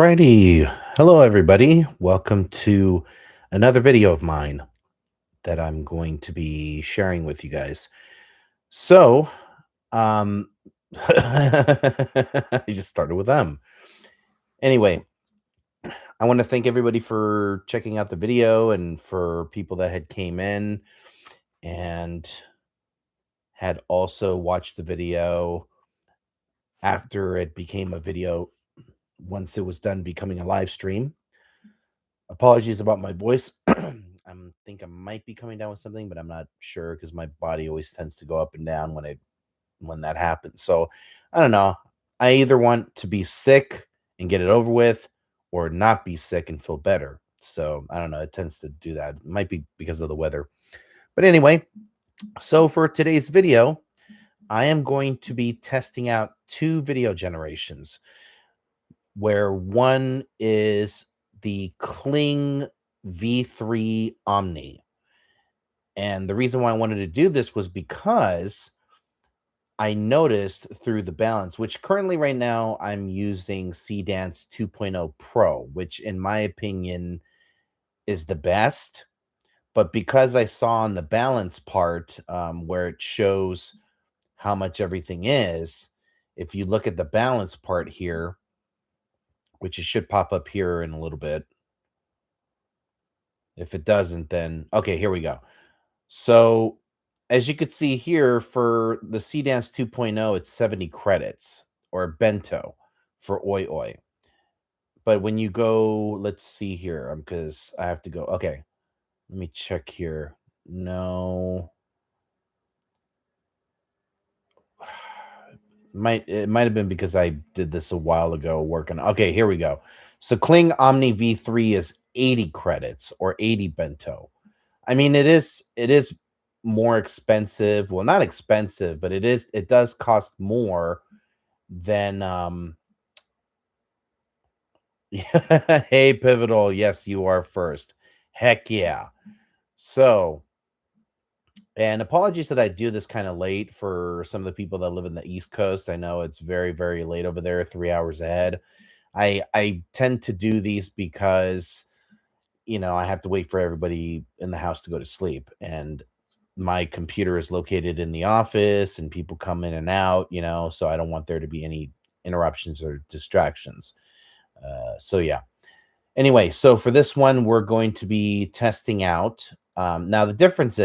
Alrighty. Hello, everybody. Welcome to another video of mine that I'm going to be sharing with you guys. So, um, I just started with them. Anyway, I want to thank everybody for checking out the video and for people that had came in and had also watched the video after it became a video once it was done becoming a live stream. Apologies about my voice. I think I might be coming down with something, but I'm not sure because my body always tends to go up and down when that happens. So I don't know. I either want to be sick and get it over with, or not be sick and feel better. So I don't know. It tends to do that. It might be because of the weather. But anyway, so for today's video, I am going to be testing out two video generations, where one is the Kling V3 Omni. And the reason why I wanted to do this was because I noticed through the balance, which currently right now I'm using Seedance 2.0 Pro, which in my opinion is the best. But because I saw on the balance part where it shows how much everything is, if you look at the balance part here, which it should pop up here in a little bit. If it doesn't, then okay, here we go. So as you could see here for the Seedance 2.0, it's 70 credits or bento for Oi Oi. But when you go, let's see here, because I have to go. Okay, let me check here. No, it might have been because I did this a while ago working. Okay, here we go. So Kling Omni V3 is 80 credits or 80 bento. I mean, it is more expensive. Well, not expensive, but it does cost more than hey, Pivotal, yes, you are first. Heck yeah. So, and apologies that I do this kind of late for some of the people that live in the East Coast. I know it's very, very late over there, 3 hours ahead. I tend to do these because I have to wait for everybody in the house to go to sleep. And my computer is located in the office and people come in and out, so I don't want there to be any interruptions or distractions. So yeah. Anyway, so for this one, we're going to be testing out. Now the difference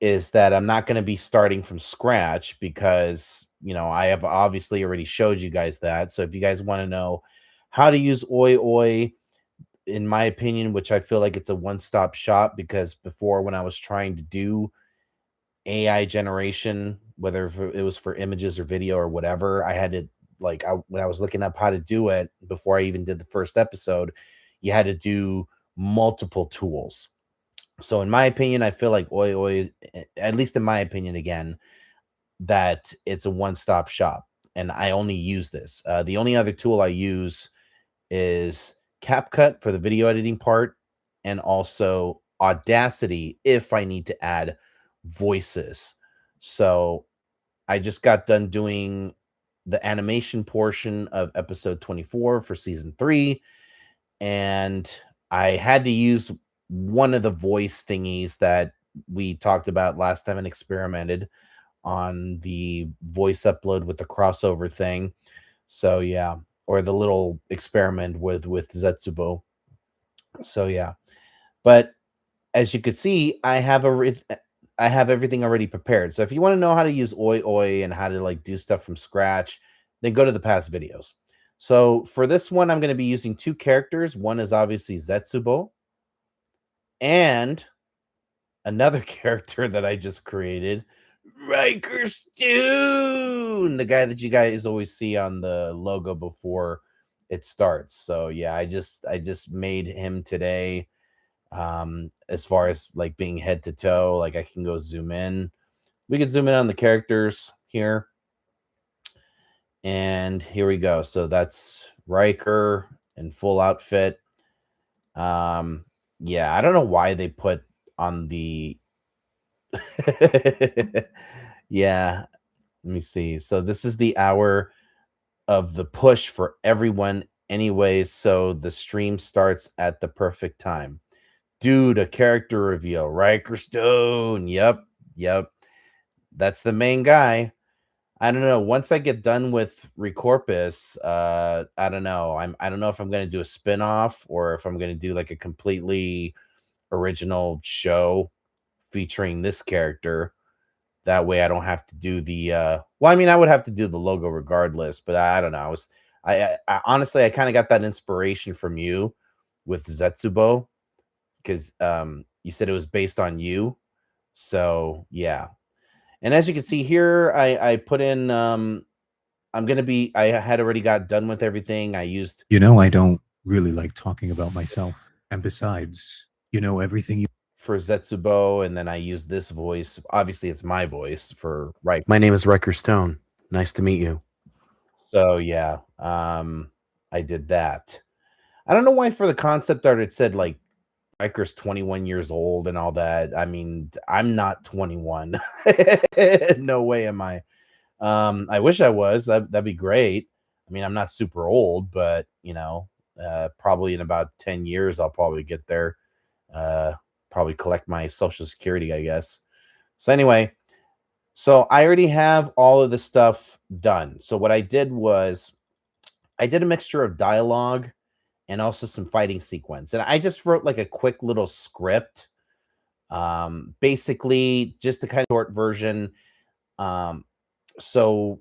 is that I'm not going to be starting from scratch because I have obviously already showed you guys that. So if you guys want to know how to use Oi Oi, in my opinion, which I feel like it's a one-stop shop, because before when I was trying to do AI generation, whether it was for images or video or whatever, I had to when I was looking up how to do it before I even did the first episode, you had to do multiple tools. So in my opinion, I feel like Oi Oi, at least in my opinion, again, that it's a one-stop shop, and I only use this. The only other tool I use is CapCut for the video editing part, and also Audacity if I need to add voices. So I just got done doing the animation portion of episode 24 for season 3, and I had to use one of the voice thingies that we talked about last time and experimented on the voice upload with the crossover thing. So yeah, or the little experiment with Zetsubo. So yeah, but as you could see, I have everything already prepared. So if you want to know how to use Oi Oi and how to do stuff from scratch, then go to the past videos. So for this one, I'm going to be using two characters. One is obviously Zetsubo, and another character that I just created, Riker Stoon, the guy that you guys always see on the logo before it starts. So yeah, I just made him today. As far as being head to toe, I can go zoom in. We can zoom in on the characters here. And here we go. So that's Riker in full outfit. Yeah, I don't know why they put on the yeah, let me see. So this is the hour of the push for everyone Anyways, so the stream starts at the perfect time. Dude, a character reveal. Riker Stone. Yep. Yep. That's the main guy. I don't know. Once I get done with Recorpus, I don't know. I don't know if I'm gonna do a spin-off or if I'm gonna do like a completely original show featuring this character. That way I don't have to do the well, I mean, I would have to do the logo regardless, but I don't know. I honestly I kind of got that inspiration from you with Zetsubo because you said it was based on you. So yeah. And as you can see here, I put in I had already got done with everything. I used You know, I don't really like talking about myself. And besides, you know everything you. for Zetsubo, and then I used this voice. Obviously, it's my voice for right. My name is Riker Stone. Nice to meet you. So yeah, I did that. I don't know why for the concept art it said like Riker's 21 years old and all that. I mean, I'm not 21. No way am I. I wish I was. That'd be great. I mean, I'm not super old, but probably in about 10 years I'll probably get there. Uh, Probably collect my social security, I guess. So anyway, so I already have all of the stuff done. So what I did was I did a mixture of dialogue and also some fighting sequence. And I just wrote like a quick little script. Basically just a kind of short version. Um, so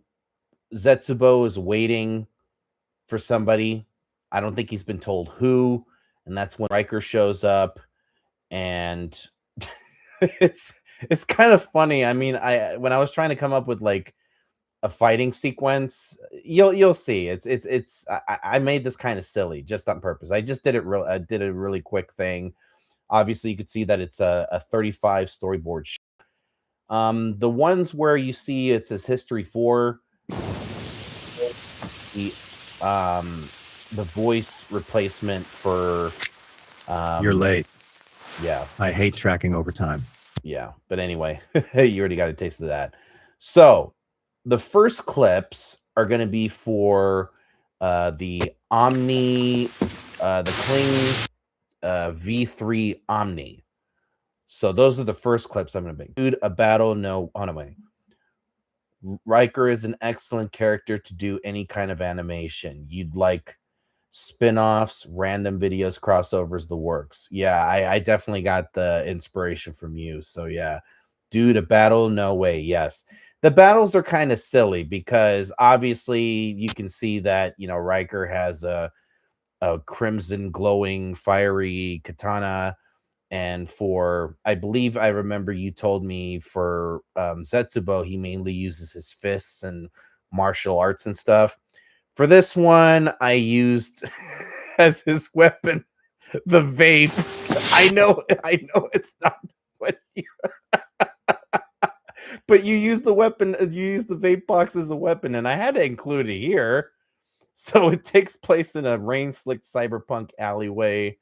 Zetsubo is waiting for somebody. I don't think he's been told who, and that's when Riker shows up, and it's it's kind of funny. I mean, I when I was trying to come up with like a fighting sequence, you'll see. I made this kind of silly just on purpose. I just did it real. I did a really quick thing. Obviously, you could see that it's a 35 storyboard. The ones where you see it says history 4, the the voice replacement for You're late. yeah. I hate tracking over time. Yeah, but anyway, you already got a taste of that. So the first clips are going to be for the Omni, the Kling V3 Omni. So those are the first clips I'm going to make. Dude, a battle, no, on a way. Riker is an excellent character to do any kind of animation. You'd like spin-offs, random videos, crossovers, the works. Yeah, I definitely got the inspiration from you. So yeah. Dude, a battle, no way. Yes. The battles are kind of silly because obviously you can see that, Riker has a crimson glowing fiery katana, and for I believe I remember you told me for Zetsubo he mainly uses his fists and martial arts and stuff. For this one, I used as his weapon the vape. I know it's not what you, but you use the weapon, you use the vape box as a weapon, and I had to include it here. So it takes place in a rain-slicked cyberpunk alleyway,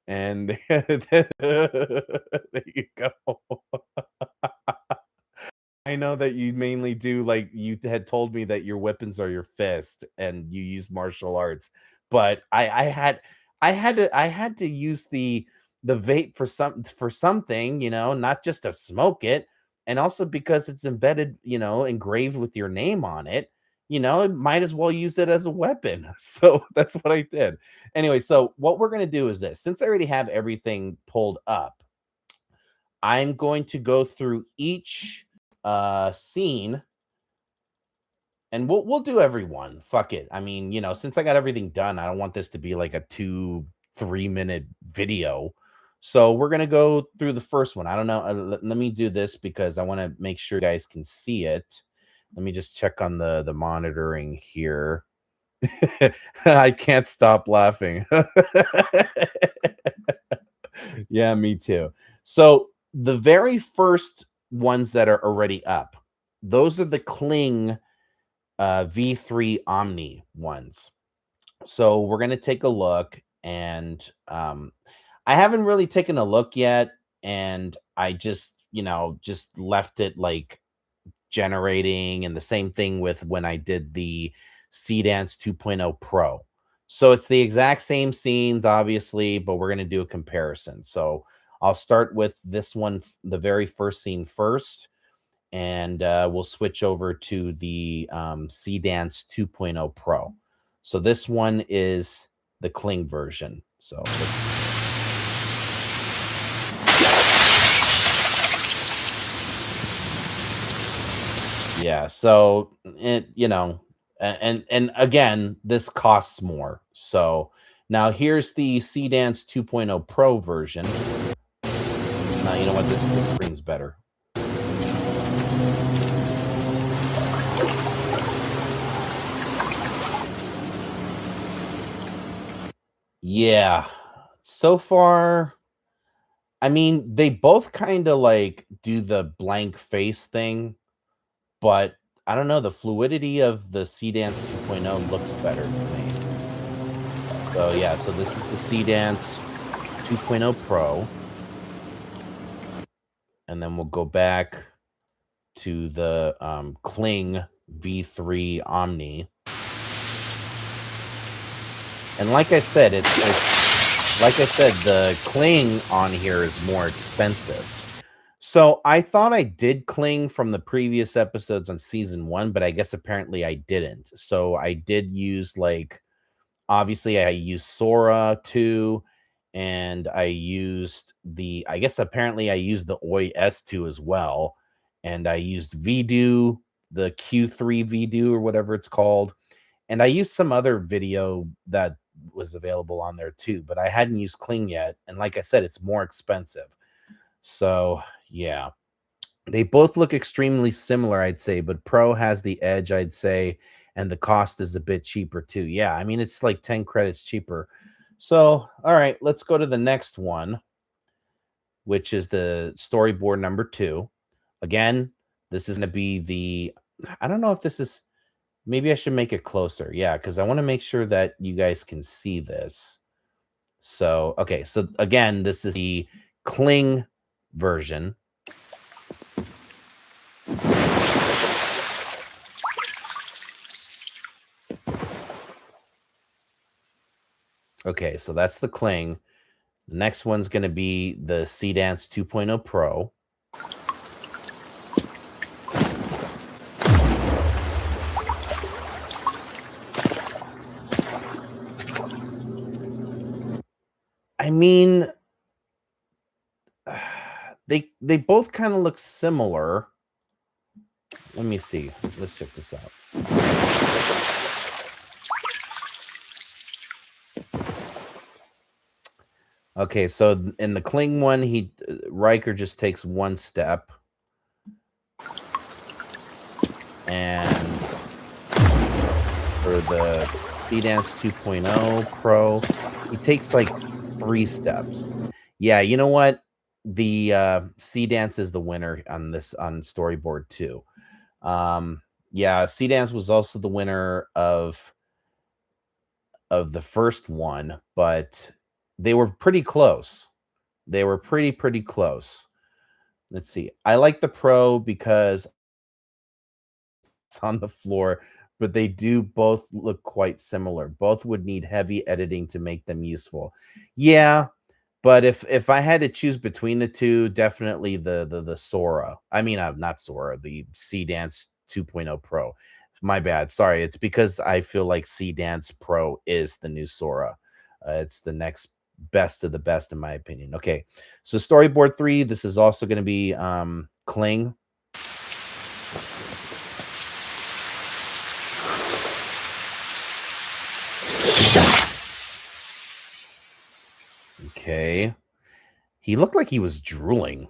and there you go. I know that you mainly do like you had told me that your weapons are your fist and you use martial arts, but I had to use the vape for something, not just to smoke it, and also because it's embedded, engraved with your name on it, might as well use it as a weapon. So that's what I did. Anyway, so what we're gonna do is this: since I already have everything pulled up, I'm going to go through each scene, and we'll do everyone. Fuck it. I mean, since I got everything done, I don't want this to be like a 2-3 minute video. So we're gonna go through the first one. I don't know. Let me do this because I want to make sure you guys can see it. Let me just check on the monitoring here. I can't stop laughing. Yeah, me too. So the very first ones that are already up, those are the Kling V3 Omni ones. So we're gonna take a look, and I haven't really taken a look yet, and I just left it like generating, and the same thing with when I did the Seedance 2.0 Pro. So it's the exact same scenes, obviously, but we're gonna do a comparison. So I'll start with this one, the very first scene first, and we'll switch over to the Seedance 2.0 Pro. So this one is the Kling version. So yeah, so it, and again, this costs more. So now here's the Seedance 2.0 Pro version. Now you know what, this screen's better. Yeah. So far, I mean, they both kind of like do the blank face thing, but I don't know, the fluidity of the Seedance 2.0 looks better to me. So yeah, so this is the Seedance 2.0 Pro, and then we'll go back to the Kling V3 Omni. And like I said, it's like I said, the Kling on here is more expensive. So I thought I did Kling from the previous episodes on season 1, but I guess apparently I didn't. So I did use like, obviously I used Sora too, and I used I guess apparently I used the Oi S2 as well, and I used Vdo, the Q3 Vdo or whatever it's called, and I used some other video that was available on there too, but I hadn't used Kling yet, and like I said, it's more expensive. So, yeah. They both look extremely similar, I'd say, but Pro has the edge, I'd say, and the cost is a bit cheaper too. Yeah, I mean, it's like 10 credits cheaper. So, all right, let's go to the next one, which is the storyboard number 2. Again, this is going to be I don't know if this is, maybe I should make it closer. Yeah, because I want to make sure that you guys can see this. So, okay, so again, this is the Kling version. Okay, so that's the Kling. The next one's going to be the Seedance 2.0 Pro. I mean, they both kind of look similar. Let me see. Let's check this out. Okay, so in the Kling one, Riker just takes one step, and for the Seedance 2.0 Pro, he takes like 3 steps. Yeah, you know what? The Seedance is the winner on this, on storyboard 2. Yeah, Seedance was also the winner of the first one, but they were pretty close. They were pretty close. Let's see. I like the Pro because it's on the floor, but they do both look quite similar. Both would need heavy editing to make them useful. Yeah, but if I had to choose between the two, definitely the Sora. I mean, not Sora, the Seedance 2.0 Pro. My bad. Sorry. It's because I feel like Seedance Pro is the new Sora. It's the next best of the best, in my opinion. Okay, so storyboard 3. This is also going to be Kling. Okay. He looked like he was drooling.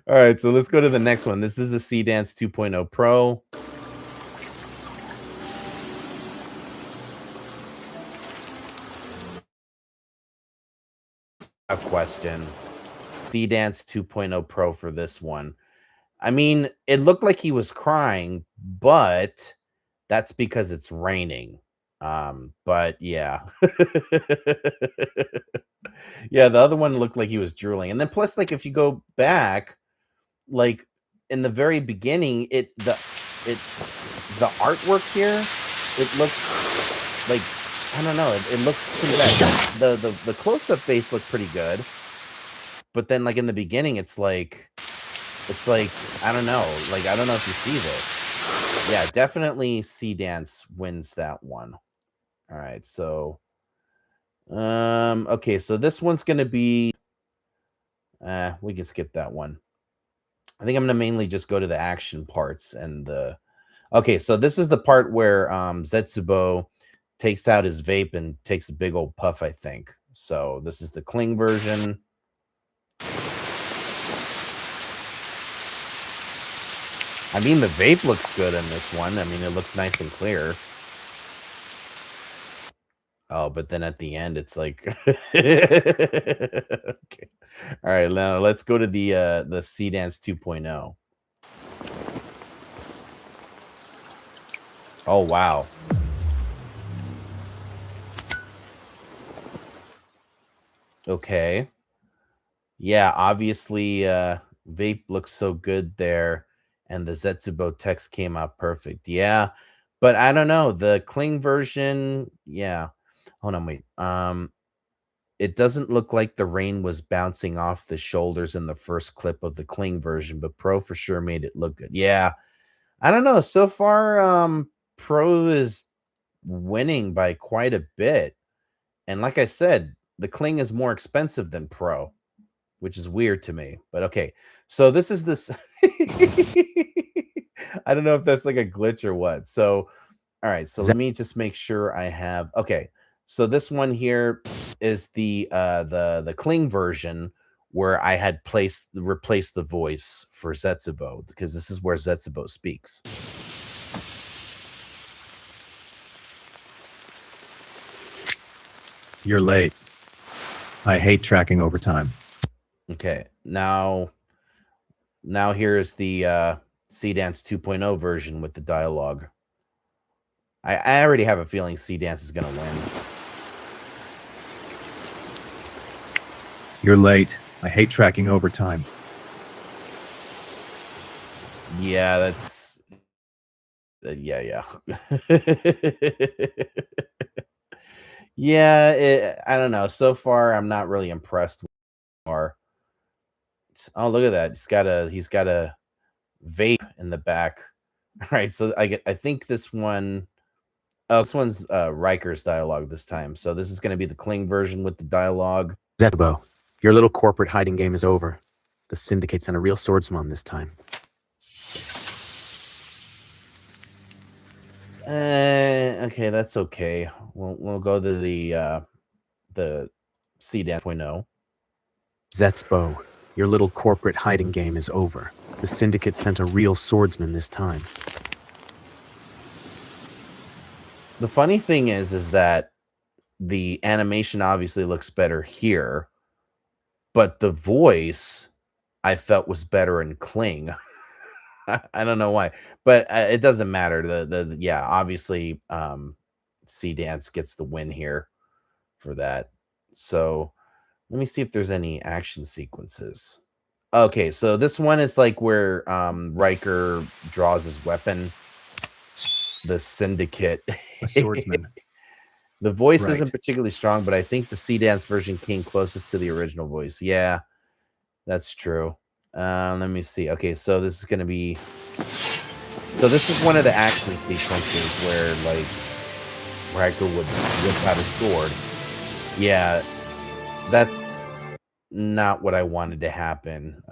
All right, so let's go to the next one. This is the Seedance 2.0 Pro. A question. Seedance 2.0 Pro for this one. I mean, it looked like he was crying, but that's because it's raining. But yeah. Yeah, the other one looked like he was drooling. And then plus, like, if you go back, like in the very beginning, the artwork here, it looks like, I don't know, it looks pretty bad. The close-up face looked pretty good, but then, like, in the beginning, it's like, I don't know, like, I don't know if you see this. Yeah, definitely Seedance wins that one. Alright, so, okay, so this one's gonna be, we can skip that one. I think I'm gonna mainly just go to the action parts and the okay, so this is the part where, Zetsubo takes out his vape and takes a big old puff, I think. So, this is the Kling version. I mean, the vape looks good in this one. I mean, it looks nice and clear. Oh, but then at the end, it's like okay. Alright, now let's go to the Seedance 2.0. Oh, wow. Okay. Yeah, obviously, vape looks so good there, and the Zetsubo text came out perfect. Yeah, but I don't know, the Kling version, yeah. Hold on, wait. It doesn't look like the rain was bouncing off the shoulders in the first clip of the Kling version, but Pro for sure made it look good. Yeah, I don't know. So far, Pro is winning by quite a bit. And like I said, the Kling is more expensive than Pro, which is weird to me. But okay. So this is this. I don't know if that's like a glitch or what. So, all right. So let me just make sure I have okay. So this one here is the Kling version where I had replaced the voice for Zetsubo because this is where Zetsubo speaks. You're late. I hate tracking overtime. Okay. Now here's the Seedance 2.0 version with the dialogue. I already have a feeling Seedance is gonna win. You're late. I hate tracking overtime. Yeah, that's yeah. Yeah, I don't know. So far, I'm not really impressed with our oh, look at that. He's got a vape in the back. All right, so I think this one oh, this one's Riker's dialogue this time. So this is gonna be the Kling version with the dialogue. Zetsubo, your little corporate hiding game is over. The syndicate sent a real swordsman this time. Okay, that's okay. We'll go to the Seedance 2.0. Zetsubo, your little corporate hiding game is over. The syndicate sent a real swordsman this time. The funny thing is that the animation obviously looks better here, but the voice I felt was better in Kling. I don't know why, but it doesn't matter. Yeah, obviously, Seedance gets the win here for that. So let me see if there's any action sequences. Okay, so this one is like where Riker draws his weapon. The Syndicate. A swordsman. The voice Right. isn't particularly strong, but I think the Seedance version came closest to the original voice. Yeah, that's true. Let me see. Okay, so this is gonna be. So this is one of the action sequences where like Riker would whip out his sword. Yeah, that's not what I wanted to happen.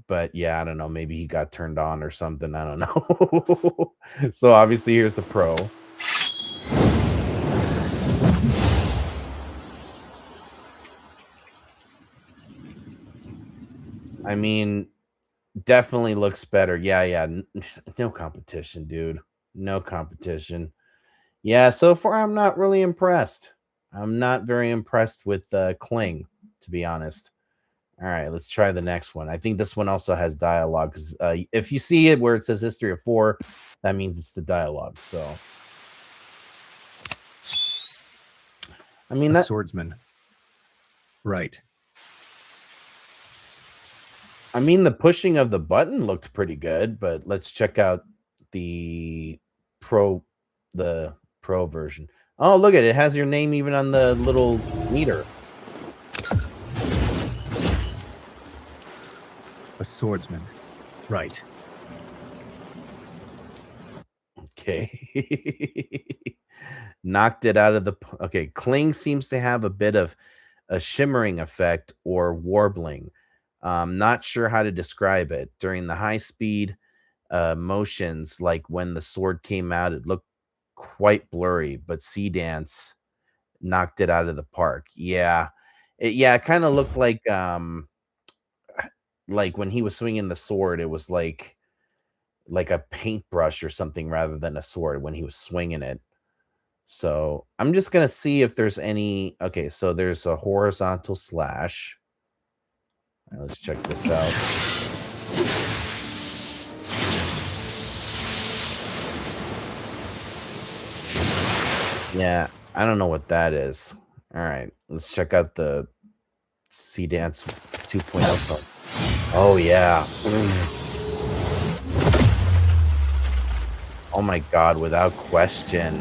But yeah, I don't know. Maybe he got turned on or something. I don't know. So obviously, here's the pro. I mean, definitely looks better. Yeah. No competition, dude. No competition. Yeah, so far I'm not really impressed. I'm not very impressed with Kling, to be honest. All right, let's try the next one. I think this one also has dialogue because if you see it where it says history of 4, that means it's the dialogue. So, I mean A that swordsman. Right. I mean the pushing of the button looked pretty good, but let's check out the pro. the Pro version. Oh, look at it. It has your name even on the little meter. A swordsman. Right. Okay. Knocked it out of the... Okay, Kling seems to have a bit of a shimmering effect or warbling. Not sure how to describe it. During the high speed motions, like when the sword came out, it looked quite blurry, but Seedance knocked it out of the park. Yeah. It kind of looked like when he was swinging the sword, it was like a paintbrush or something rather than a sword when he was swinging it. So I'm just gonna see if there's any... Okay, so there's a horizontal slash. All right, let's check this out. Yeah, I don't know what that is. All right, let's check out the Seedance 2.0. Oh yeah. Oh my god, without question.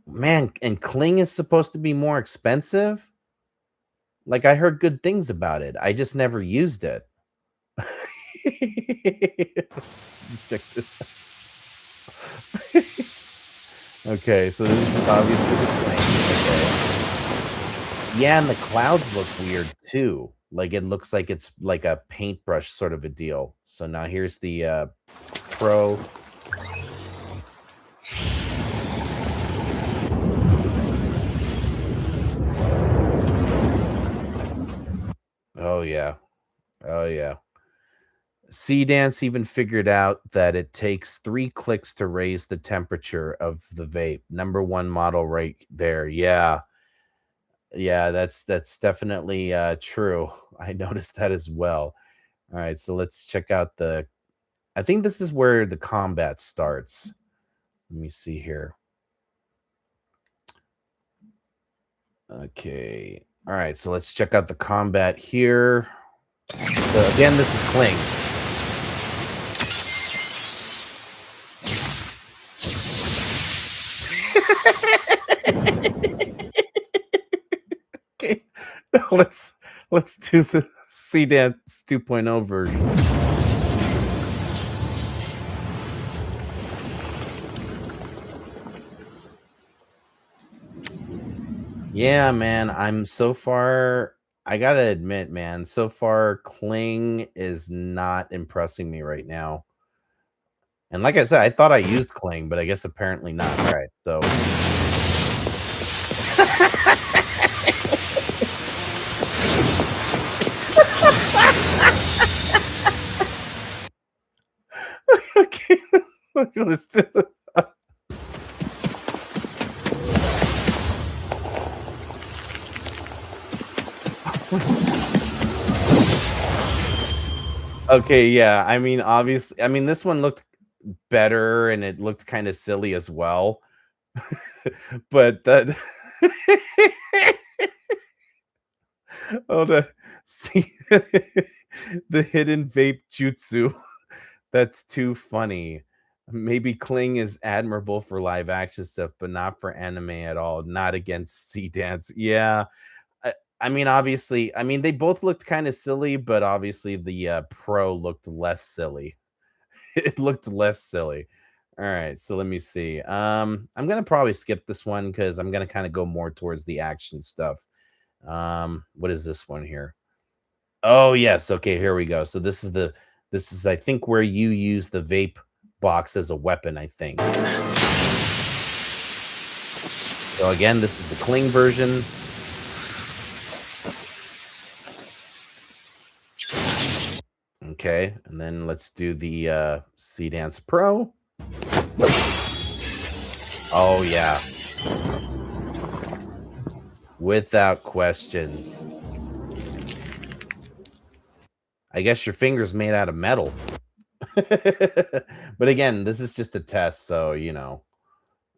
Man, and Kling is supposed to be more expensive? Like, I heard good things about it. I just never used it. Let's check this out. Okay, so this is obviously the Kling. Okay. Yeah, and the clouds look weird too. Like, it looks like it's like a paintbrush sort of a deal. So now here's the Pro. Oh yeah. Oh yeah. Seedance even figured out that it takes 3 clicks to raise the temperature of the vape. Number 1 model right there. Yeah. Yeah, that's definitely true. I noticed that as well. All right, so let's check out the... I think this is where the combat starts. Let me see here. Okay. All right, so let's check out the combat here. So again, this is Kling. Okay. Now let's do the Seedance 2.0 version. Yeah, man, I'm so far... I gotta admit, man, so far Kling is not impressing me right now. And like I said, I thought I used Kling, but I guess apparently not. All right, so... Okay, let's do it. Okay, yeah, I mean, obviously, I mean, this one looked better and it looked kind of silly as well. But that... Oh, see the hidden vape jutsu. That's too funny. Maybe Kling is admirable for live action stuff, but not for anime at all. Not against Seedance. Yeah. I mean, obviously, I mean, they both looked kind of silly, but obviously the Pro looked less silly. It looked less silly. All right, so let me see. I'm gonna probably skip this one because I'm gonna kind of go more towards the action stuff. What is this one here? Oh yes, okay, here we go. So this is I think where you use the vape box as a weapon, I think. So again, this is the Kling version. Okay, and then let's do the Seedance Pro. Oh yeah. Without questions. I guess your finger's made out of metal. But again, this is just a test, so you know.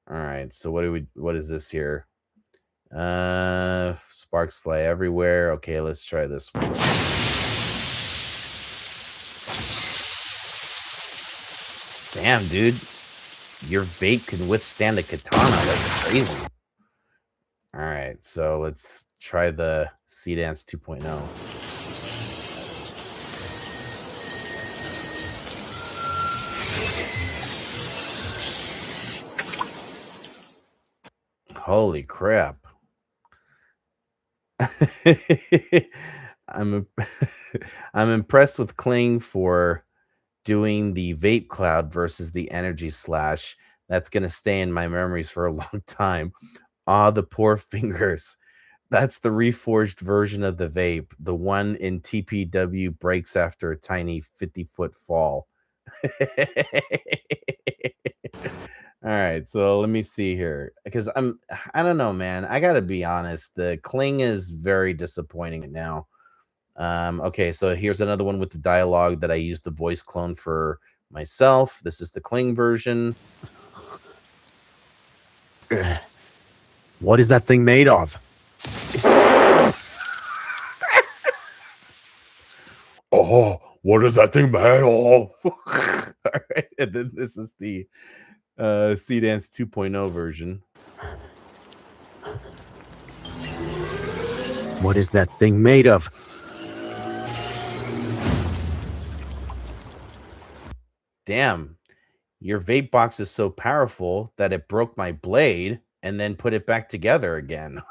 All right, so what is this here? Sparks fly everywhere. Okay, let's try this one. Damn, dude. your vape can withstand a katana. That's crazy. All right, so let's try the Seedance 2.0. Holy crap. I'm I'm impressed with Kling for doing the vape cloud versus the energy slash. That's gonna stay in my memories for a long time. Ah, the poor fingers. That's the reforged version of the vape. The one in TPW breaks after a tiny 50-foot fall. All right, so let me see here because I don't know, man. I gotta be honest. The Kling is very disappointing now. Okay, so here's another one with the dialogue that I used the voice clone for myself. This is the Kling version. What is that thing made of? Oh, what is that thing made of? All right, and then this is the Seedance 2.0 version. What is that thing made of? Damn, your vape box is so powerful that it broke my blade and then put it back together again.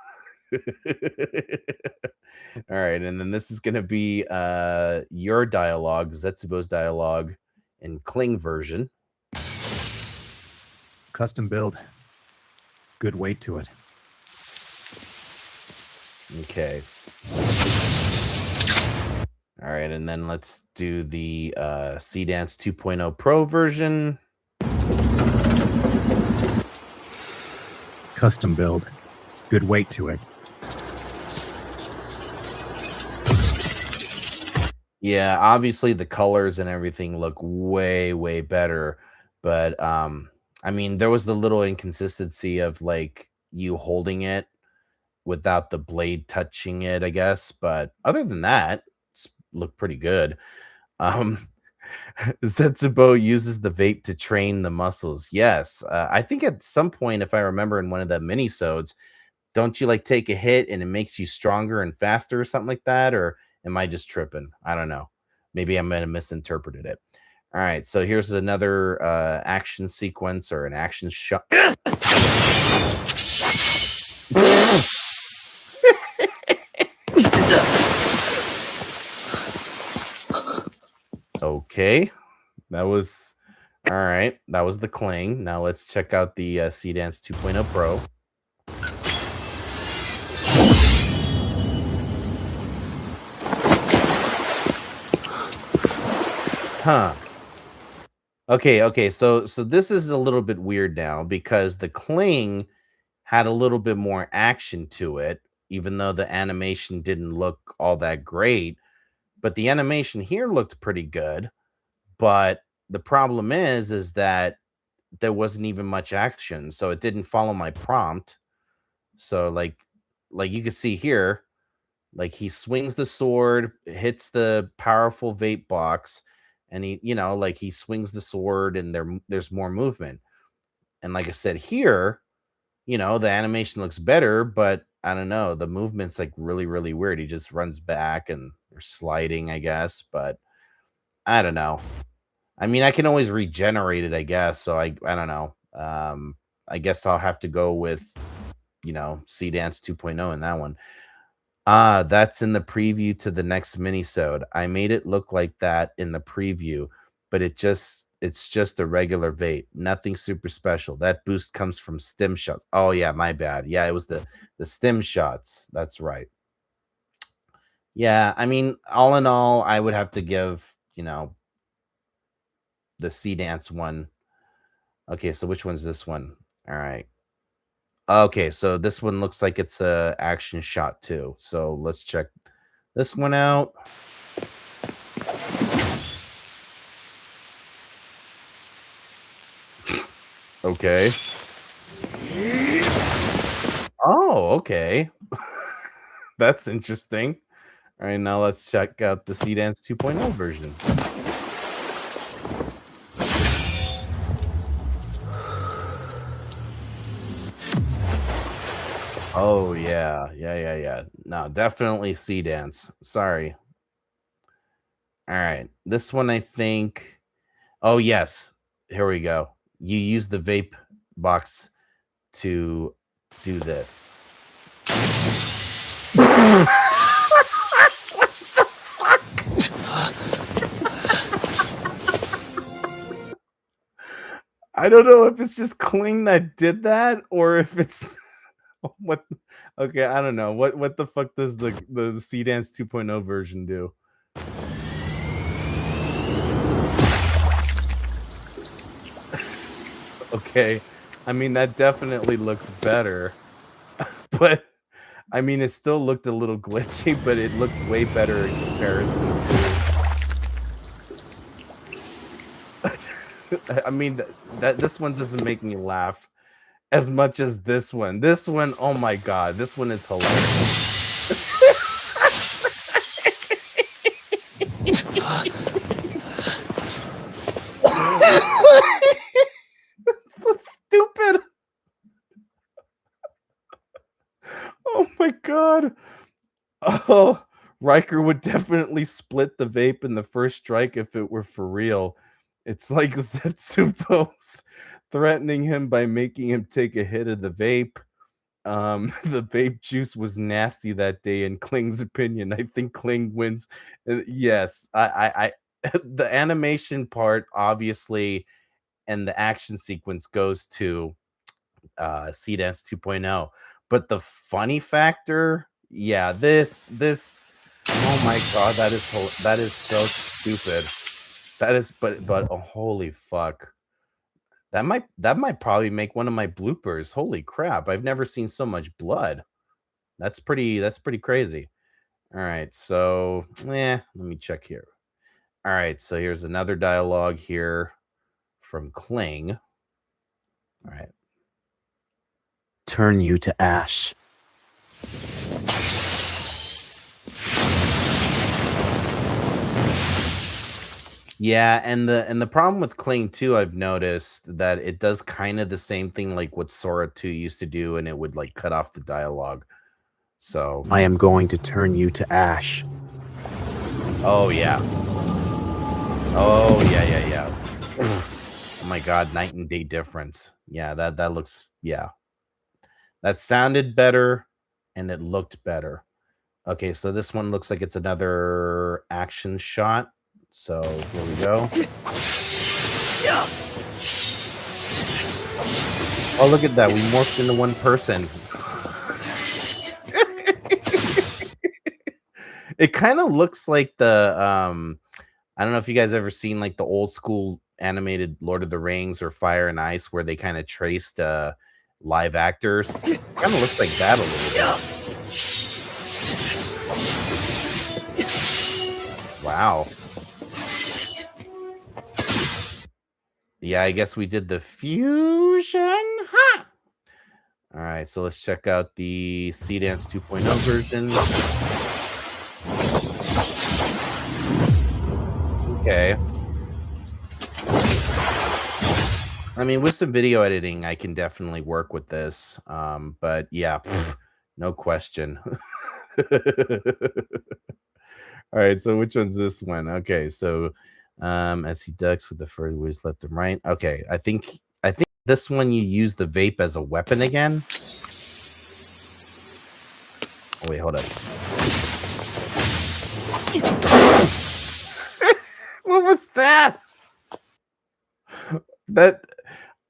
All right, and then this is gonna be your dialogue, Zetsubo's dialogue in Kling version. Custom build. Good weight to it. Okay. All right, and then let's do the Seedance 2.0 Pro version. Custom build. Good weight to it. Yeah, obviously the colors and everything look way better, but I mean there was the little inconsistency of like you holding it without the blade touching it, I guess, but other than that, it's looked pretty good. Um Zetsubo uses the vape to train the muscles. Yes, I think at some point, if I remember in one of the mini-sodes, don't you like take a hit and it makes you stronger and faster or something like that? Or am I just tripping? I don't know. Maybe I'm gonna misinterpreted it. All right, so here's another action sequence or an action shot. Okay, that was all right. That was the Kling. Now let's check out the Seedance 2.0 Pro. Huh. Okay, so this is a little bit weird now because the Kling had a little bit more action to it, even though the animation didn't look all that great. But the animation here looked pretty good. But the problem is that there wasn't even much action, so it didn't follow my prompt. So like you can see here, like he swings the sword, hits the powerful vape box, and he, like he swings the sword and there's more movement. And like I said here, the animation looks better, but I don't know, the movement's like really weird. He just runs back and they're sliding, I guess, but I don't know. I mean, I can always regenerate it, I guess. So I don't know. I guess I'll have to go with, Seedance 2.0 in that one. Ah, that's in the preview to the next minisode. I made it look like that in the preview, but it's just a regular vape. Nothing super special. That boost comes from stim shots. Oh yeah, my bad. Yeah, it was the stim shots. That's right. Yeah, I mean, all in all, I would have to give, the Seedance one. Okay, so which one's this one? All right. Okay, so this one looks like it's a action shot too. So let's check this one out. Okay. Oh, okay. That's interesting. All right, now let's check out the Seedance 2.0 version. Oh yeah. No, definitely Seedance. Sorry. All right, this one I think. Oh yes, here we go. You use the vape box to do this. I don't know if it's just Kling that did that or if it's what. Okay, I don't know. What the fuck does the Seedance 2.0 version do? Okay. I mean, that definitely looks better. But I mean, it still looked a little glitchy, but it looked way better in comparison to I mean, that this one doesn't make me laugh as much as this one. This one, oh my god, this one is hilarious. So stupid. Oh my god. Oh, Riker would definitely split the vape in the first strike if it were for real. It's like Zetsupo's threatening him by making him take a hit of the vape. The vape juice was nasty that day, in Kling's opinion. I think Kling wins. Yes, the animation part, obviously, and the action sequence goes to Seedance 2.0. But the funny factor, yeah, this oh my god, that is so stupid. That is but oh, holy fuck. That might probably make one of my bloopers. Holy crap, I've never seen so much blood. That's pretty crazy. All right, so let me check here. All right, so here's another dialogue here from Kling. All right. Turn you to ash. Yeah, and the problem with Kling 2, I've noticed that it does kind of the same thing like what Sora 2 used to do, and it would like cut off the dialogue. So I am going to turn you to ash. oh yeah. Oh yeah. Oh my god, night and day difference. Yeah, that looks, yeah. That sounded better and it looked better. Okay, so this one looks like it's another action shot. So here we go. Oh, look at that. We morphed into one person. It kind of looks like the I don't know if you guys ever seen like the old school animated Lord of the Rings or Fire and Ice where they kind of traced live actors. Kind of looks like that a little bit. Wow. Yeah, I guess we did the fusion. Ha! All right, so let's check out the Seedance 2.0 version. Okay. I mean, with some video editing, I can definitely work with this. But yeah, no question. All right, so which one's this one? Okay, so as he ducks with the first wheels left and right. Okay, I think this one you use the vape as a weapon again. Oh wait, hold up. What was that? That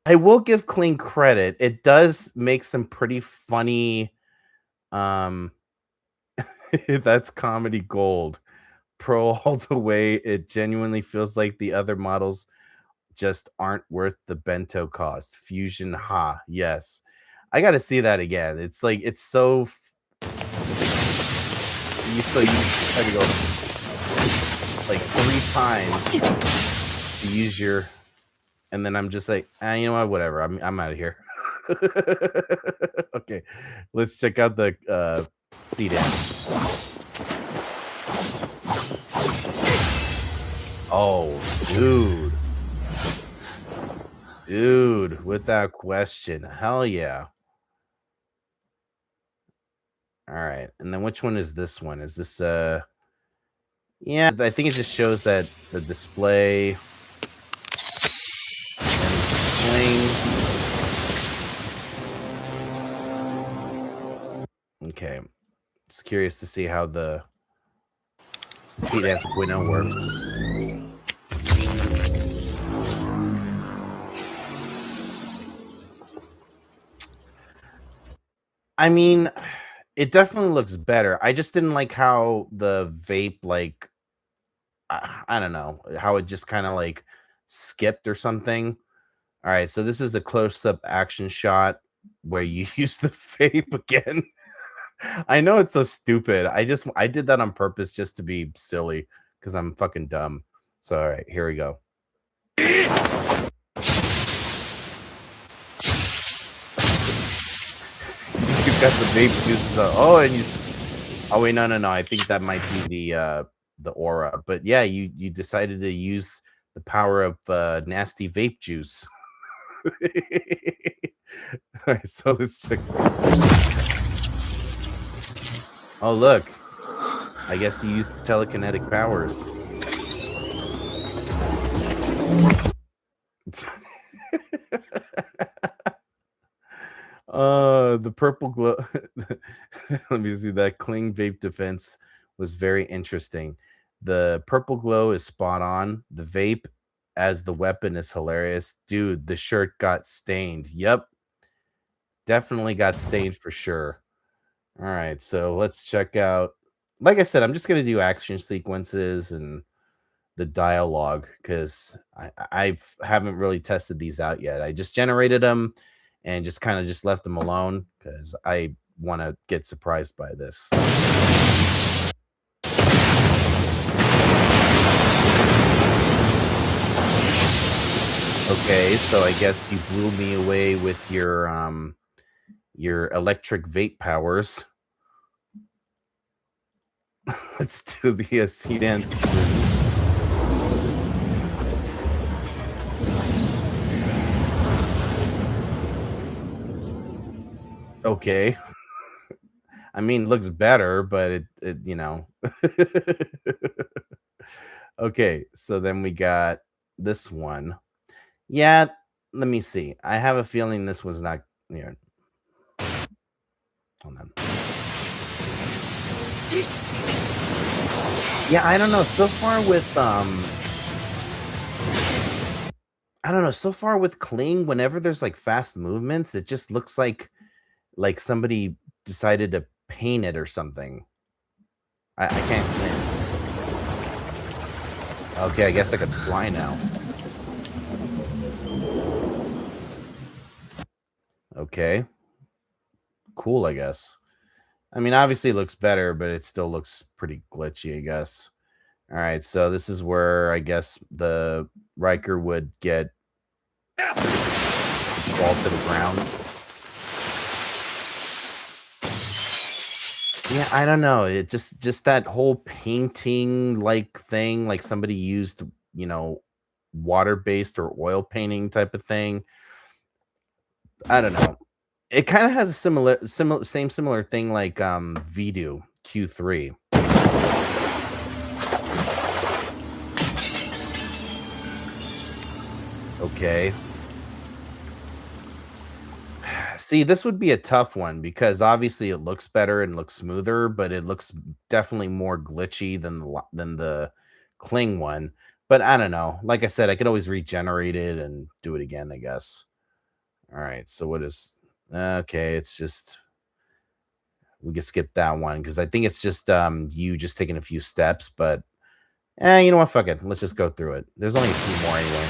I will give Kling credit. It does make some pretty funny that's comedy gold. Pro all the way. It genuinely feels like the other models just aren't worth the bento cost. Fusion, ha, yes. I got to see that again. It's like it's so you try to go like 3 times to use your, and then I'm just like, you know what, whatever. I'm out of here. Okay, let's check out the Seedance. Oh, dude, without question, hell yeah. All right. And then which one is this one? Is this yeah, I think it just shows that the display and Kling. Okay. Just curious to see how the Seedance 2.0 works. I mean, it definitely looks better. I just didn't like how the vape, like, I don't know, how it just kind of like skipped or something. All right, so this is the close-up action shot where you use the vape again. I know it's so stupid. I did that on purpose just to be silly because I'm fucking dumb. So all right, here we go. You've got the vape juices. Oh, and you. Oh wait, no. I think that might be the aura. But yeah, you decided to use the power of nasty vape juice. All right, so let's check. Oh look, I guess you used telekinetic powers. The purple glow. Let me see. That Kling vape defense was very interesting. The purple glow is spot on. The vape as the weapon is hilarious. Dude, the shirt got stained. Yep. Definitely got stained for sure. All right, so let's check out. Like I said, I'm just gonna do action sequences and the dialogue because haven't really tested these out yet. I just generated them and just kind of just left them alone because I want to get surprised by this. Okay, so I guess you blew me away with your electric vape powers. Let's do the Seedance. Okay. I mean, looks better, but it you know. Okay, so then we got this one. Yeah, let me see. I have a feeling this was not, you know. Hold on. Yeah, I don't know. So far with I don't know. So far with Kling, whenever there's like fast movements, it just looks like somebody decided to paint it or something. I can't win. Okay, I guess I could fly now. Okay. Cool, I guess. I mean, obviously it looks better, but it still looks pretty glitchy, I guess. All right, so this is where I guess the Riker would get fall to the ground. Yeah, I don't know. It just that whole painting like thing, like somebody used, you know, water-based or oil painting type of thing. I don't know. It kind of has a similar thing like Vdo Q3. Okay. See, this would be a tough one because obviously it looks better and looks smoother, but it looks definitely more glitchy than the Kling one. But I don't know. Like I said, I could always regenerate it and do it again, I guess. All right. So what is okay? It's just we can skip that one because I think it's just you just taking a few steps. But you know what? Fuck it. Let's just go through it. There's only a few more anyway.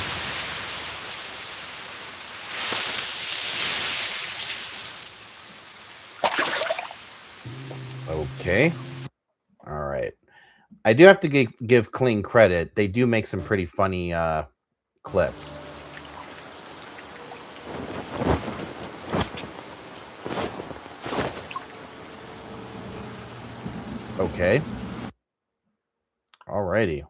Okay. All right. I do have to give Kling credit. They do make some pretty funny clips. Okay. Alrighty.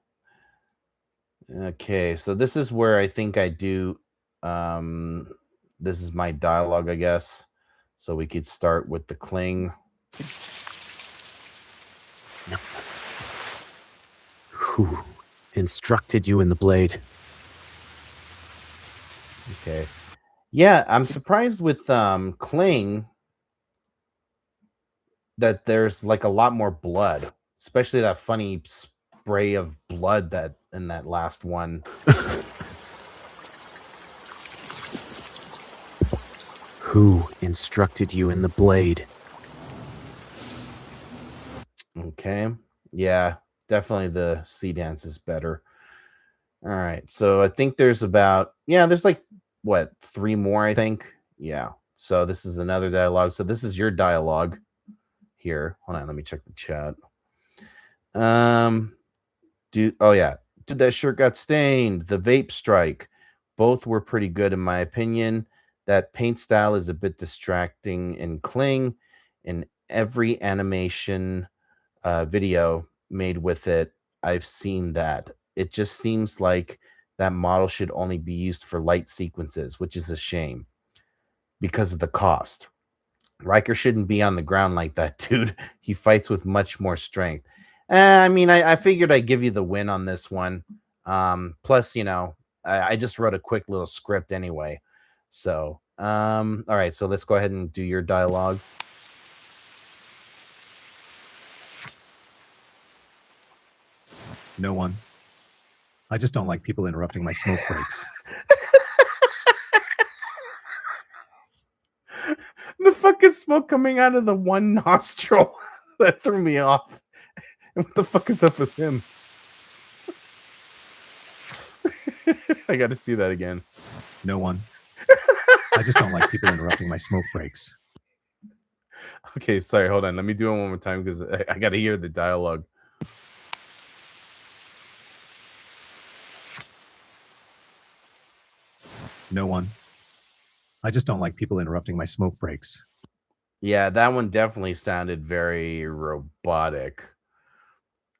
Okay, so this is where I think I do this is my dialogue, I guess. So we could start with the Kling. Who instructed you in the blade? Okay. Yeah, I'm surprised with Kling that there's like a lot more blood, especially that funny spray of blood that in that last one. Who instructed you in the blade? Okay. Yeah, definitely the Seedance is better. All right. So I think there's about, yeah, there's like what, 3 more, I think. Yeah. So this is another dialogue. So this is your dialogue here. Hold on, let me check the chat. Oh yeah. Dude, that shirt got stained. The vape strike. Both were pretty good in my opinion. That paint style is a bit distracting in Kling. In every animation video made with it, I've seen that. It just seems like that model should only be used for light sequences, which is a shame because of the cost. Riker shouldn't be on the ground like that, dude. He fights with much more strength. I mean, I figured I'd give you the win on this one. Plus, you know, I just wrote a quick little script anyway. So, all right, so let's go ahead and do your dialogue. No one. I just don't like people interrupting my smoke breaks. The fucking smoke coming out of the one nostril that threw me off. What the fuck is up with him? I got to see that again. No one. I just don't like people interrupting my smoke breaks. Okay, sorry, hold on. Let me do it one more time because I got to hear the dialogue. No one. I just don't like people interrupting my smoke breaks. Yeah, that one definitely sounded very robotic.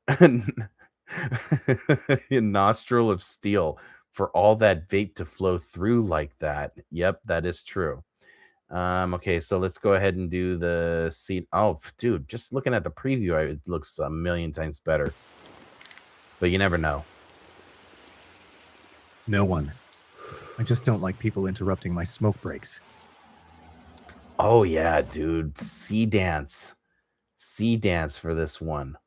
A nostril of steel for all that vape to flow through like that. Yep, that is true. Okay, so let's go ahead and do the seat. Oh, dude, just looking at the preview, it looks a million times better. But you never know. No one. I just don't like people interrupting my smoke breaks. Oh yeah, dude. Seedance for this one.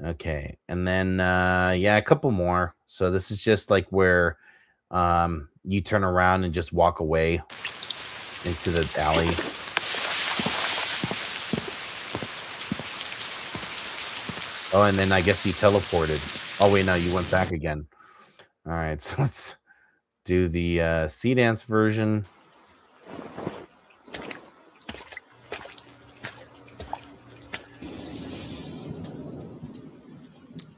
Okay. And then yeah, a couple more. So this is just like where you turn around and just walk away into the alley. Oh, and then I guess you teleported. Oh wait, no, you went back again. All right, so let's do the Seedance version.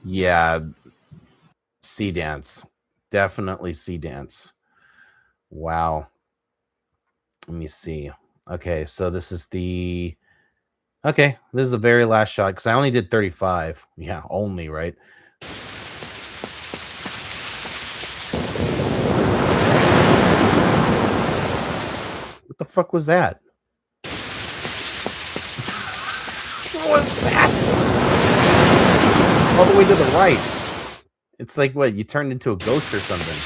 Yeah, Seedance. Definitely Seedance. Wow. Let me see. Okay, so this is the... Okay, this is the very last shot because I only did 35. Yeah, only, right? What the fuck was that? What was that? All the way to the right. It's like, what, you turned into a ghost or something.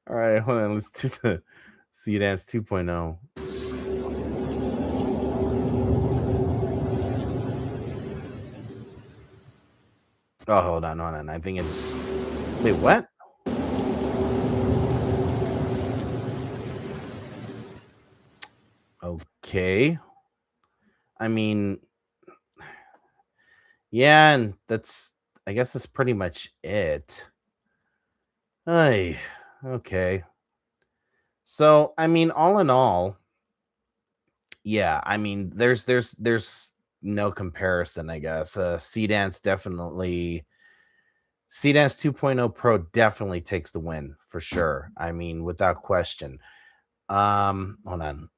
All right, hold on. Let's do the Seedance 2.0. Oh, hold on. I think it's... Wait, what? Okay. I mean... Yeah, and that's... I guess that's pretty much it. Ay, okay. So, I mean, all in all... Yeah, I mean, there's no comparison, I guess. Seedance 2.0 Pro definitely takes the win for sure. I mean, without question. Hold on.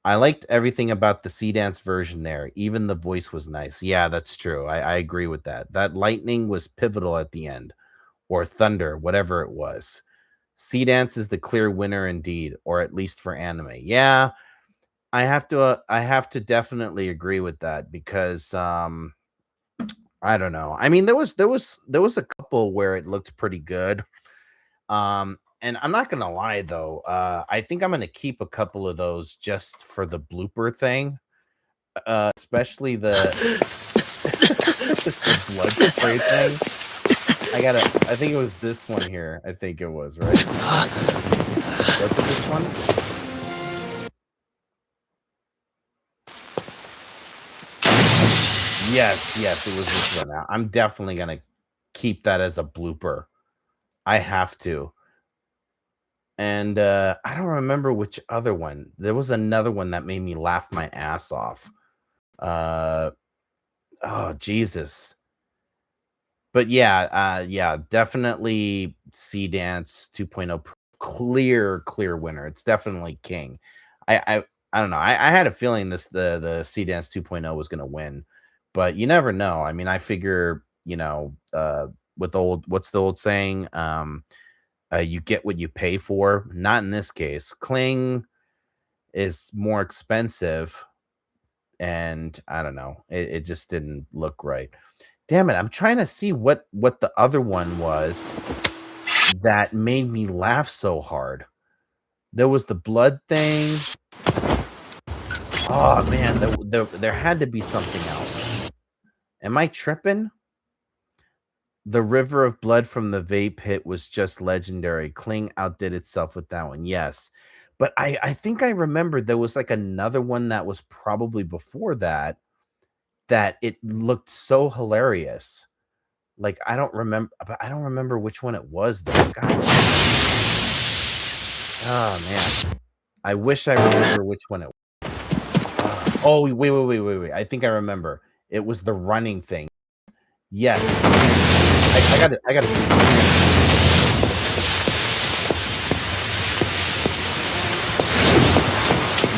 I liked everything about the Seedance version there. Even the voice was nice. Yeah, that's true. I agree with that. That lightning was pivotal at the end, or thunder, whatever it was. Seedance is the clear winner indeed, or at least for anime. Yeah, I have to definitely agree with that because I don't know. I mean, there was a couple where it looked pretty good. And I'm not gonna lie though, I think I'm gonna keep a couple of those just for the blooper thing, especially the the blood spray thing. I think it was this one here. I think it was right. Was it this one? Yes, it was this one. I'm definitely gonna keep that as a blooper. I have to. And I don't remember which other one. There was another one that made me laugh my ass off. Uh oh Jesus. But yeah, definitely Seedance 2.0 clear winner. It's definitely king. I don't know. I had a feeling the Seedance 2.0 was gonna win, but you never know. I mean, I figure, with what's the old saying? You get what you pay for. Not in this case. Kling is more expensive, and I don't know. It just didn't look right. Damn it! I'm trying to see what the other one was that made me laugh so hard. There was the blood thing. Oh man, there had to be something else. Am I tripping? The river of blood from the vape hit was just legendary. Kling outdid itself with that one. Yes. But I think I remember there was like another one that was probably before that that it looked so hilarious. Like I don't remember, but I don't remember which one it was though. God. Oh man. I wish I remember which one it was. Oh wait. I think I remember. It was the running thing. Yes. I gotta see.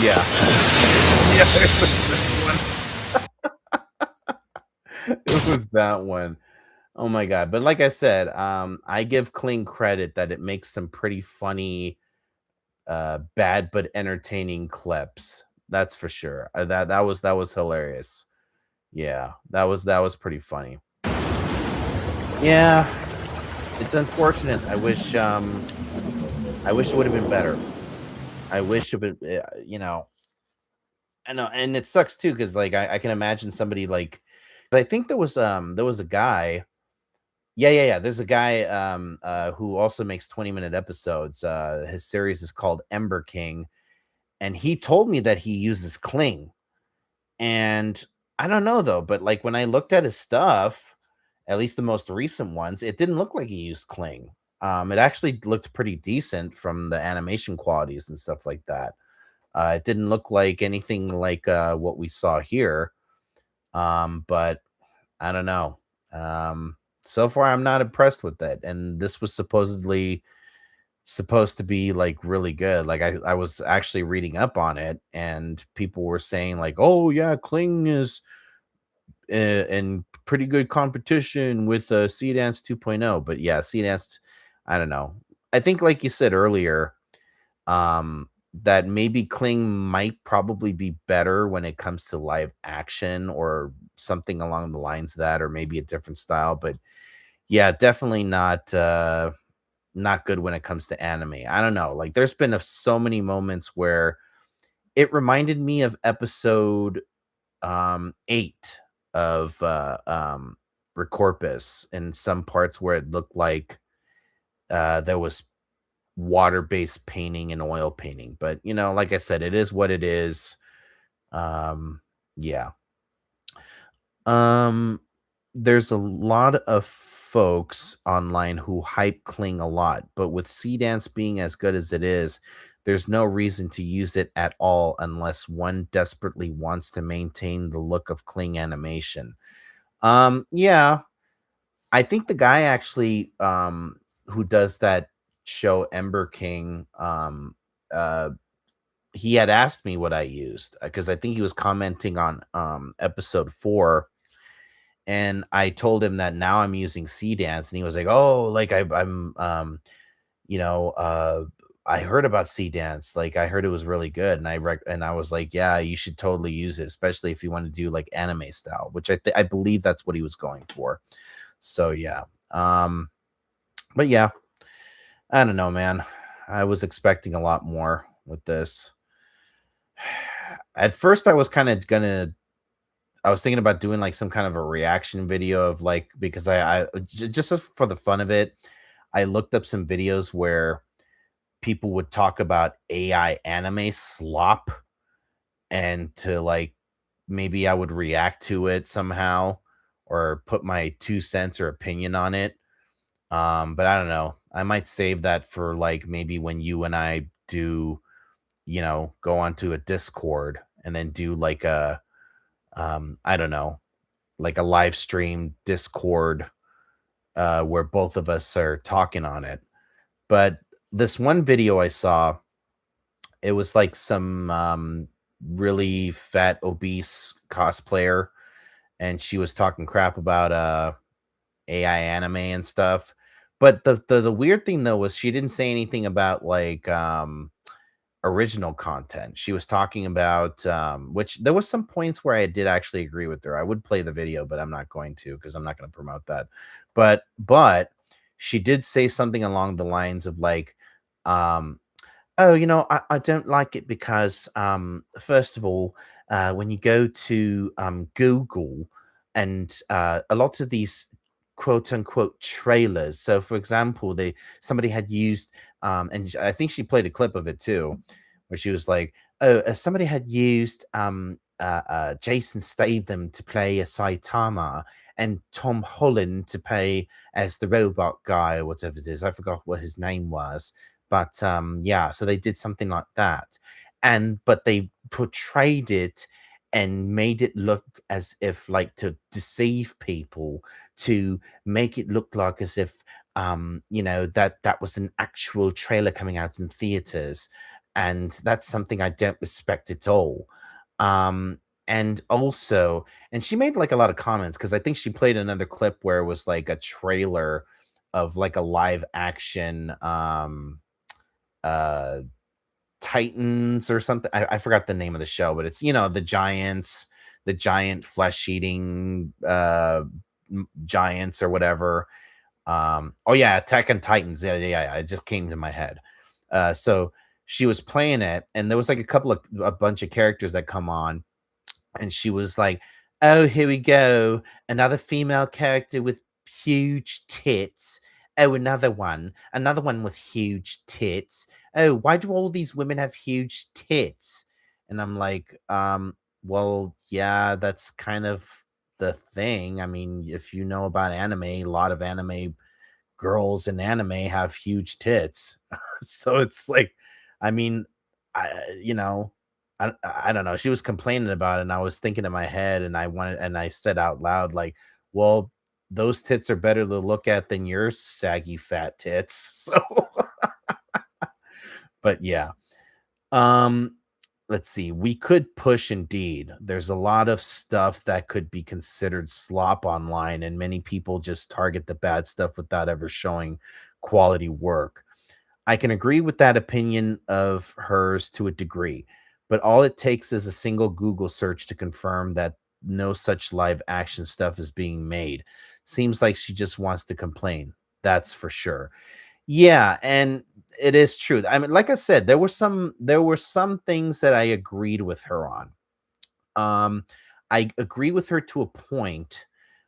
Yeah. Yeah, it was this one. It was that one. Oh my god. But like I said, I give Kling credit that it makes some pretty funny, bad but entertaining clips. That's for sure. That was hilarious. Yeah, that was pretty funny. Yeah, it's unfortunate. I wish it would have been better. I wish it would, I know, and it sucks too because like I can imagine somebody like I think there was a guy. Yeah. There's a guy who also makes 20-minute episodes. His series is called Ember King, and he told me that he uses Kling. And I don't know though, but like when I looked at his stuff, at least the most recent ones, it didn't look like he used Kling. It actually looked pretty decent from the animation qualities and stuff like that. It didn't look like anything like what we saw here. But I don't know. So far, I'm not impressed with it. And this was supposed to be like really good. Like I was actually reading up on it, and people were saying like, "Oh yeah, Kling is in pretty good competition with Seedance 2.0." But yeah, Seedance, I don't know. I think like you said earlier, that maybe Kling might probably be better when it comes to live action or something along the lines of that, or maybe a different style. But yeah, definitely not good when it comes to anime. I don't know. Like there's been so many moments where it reminded me of episode 8 of Recorpus in some parts where it looked like there was water-based painting and oil painting. But like I said, it is what it is. Yeah. Um, there's a lot of folks online who hype Kling a lot, but with Seedance being as good as it is, there's no reason to use it at all unless one desperately wants to maintain the look of Kling animation. Yeah, I think the guy actually who does that show Ember King, uh he had asked me what I used because I think he was commenting on episode 4, and I told him that now I'm using Seedance, and he was like, "Oh, like I'm you know, I heard about Seedance. Like I heard it was really good, and I was like, yeah, you should totally use it, especially if you want to do like anime style, which I believe that's what he was going for. So yeah. But yeah, I don't know, man. I was expecting a lot more with this. At first, I was thinking about doing like some kind of a reaction video of like because just for the fun of it, I looked up some videos where people would talk about AI anime slop and to like maybe I would react to it somehow or put my 2 cents or opinion on it. But I don't know. I might save that for like maybe when you and I do, go onto a Discord and then do like a I don't know, like a live stream Discord where both of us are talking on it. But this one video I saw, it was like some really fat, obese cosplayer, and she was talking crap about AI anime and stuff. But the weird thing though was she didn't say anything about like original content. She was talking about which there was some points where I did actually agree with her. I would play the video, but I'm not going to because I'm not going to promote that. But she did say something along the lines of like um oh, I don't like it because, first of all, when you go to Google and a lot of these quote unquote trailers. So, for example, somebody had used, and I think she played a clip of it too, where she was like, "Oh, somebody had used Jason Statham to play a Saitama and Tom Holland to play as the robot guy or whatever it is. I forgot what his name was." But yeah, so they did something like that. But they portrayed it and made it look as if like to deceive people, to make it look like as if that was an actual trailer coming out in theaters. And that's something I don't respect at all. Um and also, and she made like a lot of comments because I think she played another clip where it was like a trailer of like a live action uh Titans or something. I forgot the name of the show, but it's the giants, the giant flesh eating giants or whatever. Oh yeah, Attack on Titans. Yeah, it just came to my head. So she was playing it, and there was like a bunch of characters that come on, and she was like, "Oh, here we go, another female character with huge tits. Oh, another one with huge tits. Oh, why do all these women have huge tits?" And I'm like, well, yeah, that's kind of the thing. I mean, if you know about anime, a lot of anime girls in anime have huge tits. So it's like, I mean, you know, I don't know. She was complaining about it, and I was thinking in my head, and I said out loud, like, well, those tits are better to look at than your saggy fat tits. So, but yeah. Um, let's see. We could push indeed. There's a lot of stuff that could be considered slop online, and many people just target the bad stuff without ever showing quality work. I can agree with that opinion of hers to a degree, but all it takes is a single Google search to confirm that no such live action stuff is being made. Seems like she just wants to complain. That's for sure. Yeah, and it is true. I mean, like I said, there were some things that I agreed with her on. Um, I agree with her to a point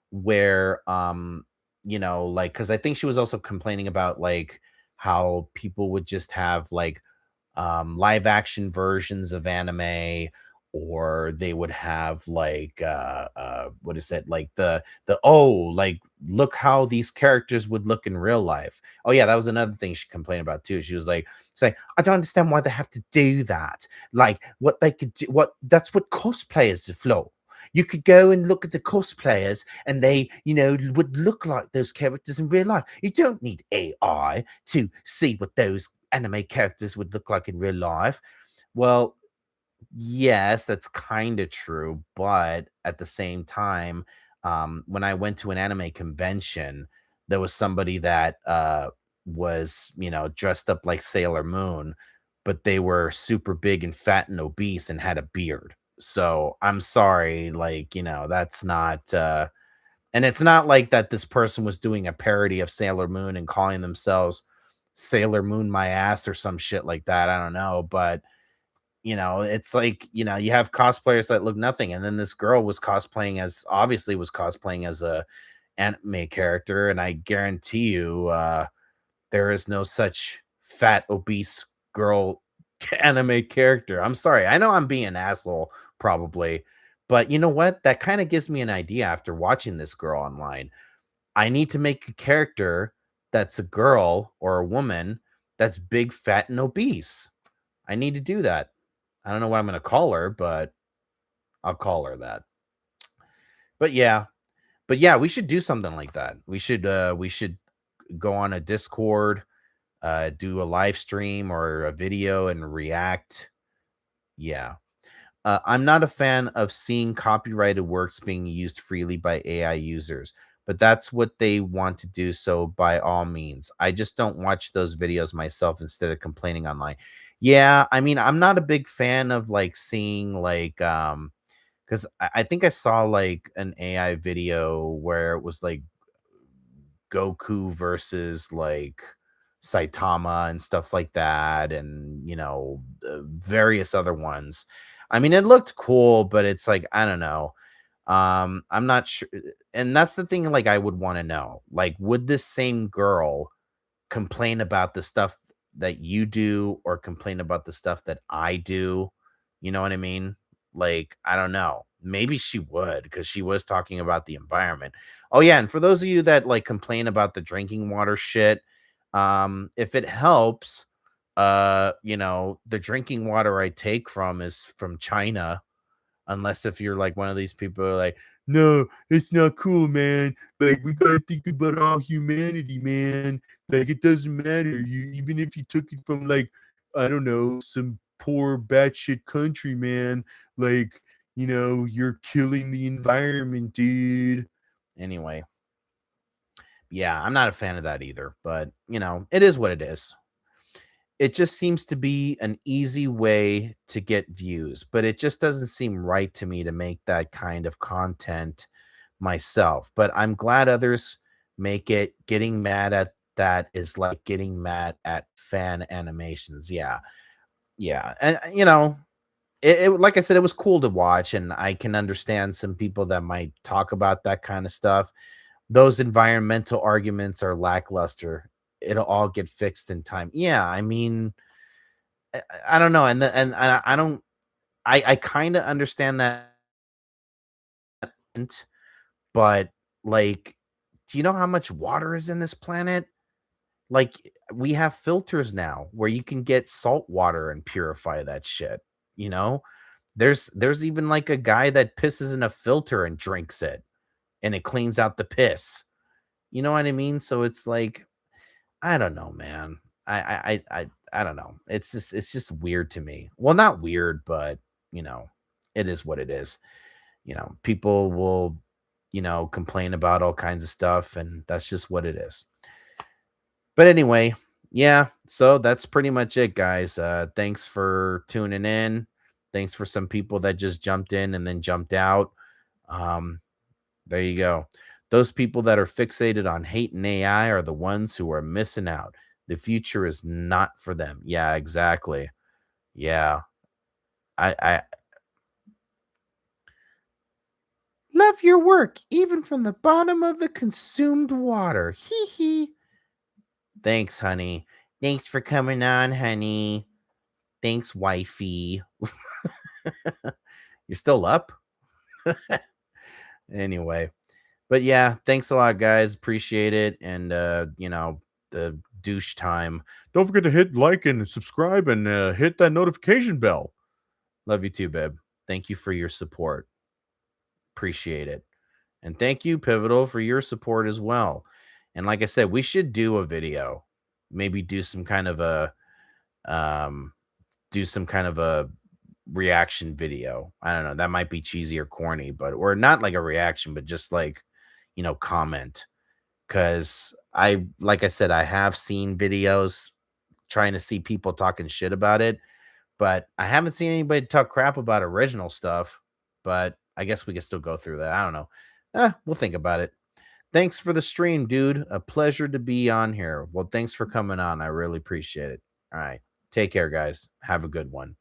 where, like, because I think she was also complaining about like how people would just have like live action versions of anime, or they would have like what is it, like the oh, like, look how these characters would look in real life. Oh yeah, that was another thing she complained about too. She was like saying, I don't understand why they have to do that. Like, what they could do, what that's what cosplayers do, Flo. You could go and look at the cosplayers, and they, would look like those characters in real life. You don't need AI to see what those anime characters would look like in real life. Well, yes, that's kind of true, but at the same time, when I went to an anime convention, there was somebody that was, dressed up like Sailor Moon, but they were super big and fat and obese and had a beard. So I'm sorry, like, that's not and it's not like that this person was doing a parody of Sailor Moon and calling themselves Sailor Moon my ass or some shit like that. I don't know, but it's like, you have cosplayers that look nothing, and then this girl was cosplaying as obviously was cosplaying as a anime character, and I guarantee you there is no such fat obese girl anime character. I'm sorry. I know I'm being an asshole probably, but you know what? That kind of gives me an idea after watching this girl online. I need to make a character that's a girl or a woman that's big, fat, and obese. I need to do that. I don't know what I'm going to call her, but I'll call her that. But yeah, we should do something like that. We should go on a Discord, do a live stream or a video and react. Yeah. I'm not a fan of seeing copyrighted works being used freely by AI users, but that's what they want to do. So by all means, I just don't watch those videos myself instead of complaining online. Yeah, I mean, I'm not a big fan of like seeing like because I think I saw like an AI video where it was like Goku versus like Saitama and stuff like that, and various other ones. I mean, it looked cool, but it's like I don't know. I'm not sure, and that's the thing. Like, I would want to know, like, would this same girl complain about the stuff that you do or complain about the stuff that I do. You know what I mean? Like, I don't know. Maybe she would because she was talking about the environment. Oh yeah, and for those of you that like complain about the drinking water shit, if it helps, the drinking water I take from is from China, unless if you're like one of these people who are like, no, it's not cool, man. Like, we gotta think about all humanity, man. Like, it doesn't matter. Even if you took it from like, I don't know, some poor batshit country, man. Like, you're killing the environment, dude. Anyway, yeah, I'm not a fan of that either. But it is what it is. It just seems to be an easy way to get views, but it just doesn't seem right to me to make that kind of content myself. But I'm glad others make it. Getting mad at that is like getting mad at fan animations. Yeah. Yeah. And like I said, it was cool to watch, and I can understand some people that might talk about that kind of stuff. Those environmental arguments are lackluster. It'll all get fixed in time. Yeah, I mean, I don't know, and I don't. I kind of understand that, but like, do you know how much water is in this planet? Like, we have filters now where you can get salt water and purify that shit. You know, there's even like a guy that pisses in a filter and drinks it, and it cleans out the piss. You know what I mean? So it's like, I don't know, man. I don't know. It's just weird to me. Well, not weird, but you know, it is what it is. People will, complain about all kinds of stuff, and that's just what it is. But anyway, yeah, so that's pretty much it, guys. Thanks for tuning in. Thanks for some people that just jumped in and then jumped out. Um, there you go. Those people that are fixated on hate and AI are the ones who are missing out. The future is not for them. Yeah, exactly. Yeah. I love your work, even from the bottom of the consumed water. Hee hee. Thanks, honey. Thanks for coming on, honey. Thanks, wifey. You're still up? Anyway. But yeah, thanks a lot, guys. Appreciate it. And the douche time. Don't forget to hit like and subscribe and hit that notification bell. Love you too, babe. Thank you for your support. Appreciate it. And thank you, Pivotal, for your support as well. And like I said, we should do a video. Maybe do some kind of a um reaction video. I don't know. That might be cheesy or corny, but or not like a reaction, but just like, comment. because like I said, I have seen videos trying to see people talking shit about it, but I haven't seen anybody talk crap about original stuff. But I guess we can still go through that. I don't know. We'll think about it. Thanks for the stream, dude. A pleasure to be on here. Well, thanks for coming on. I really appreciate it. All right. Take care, guys. Have a good one.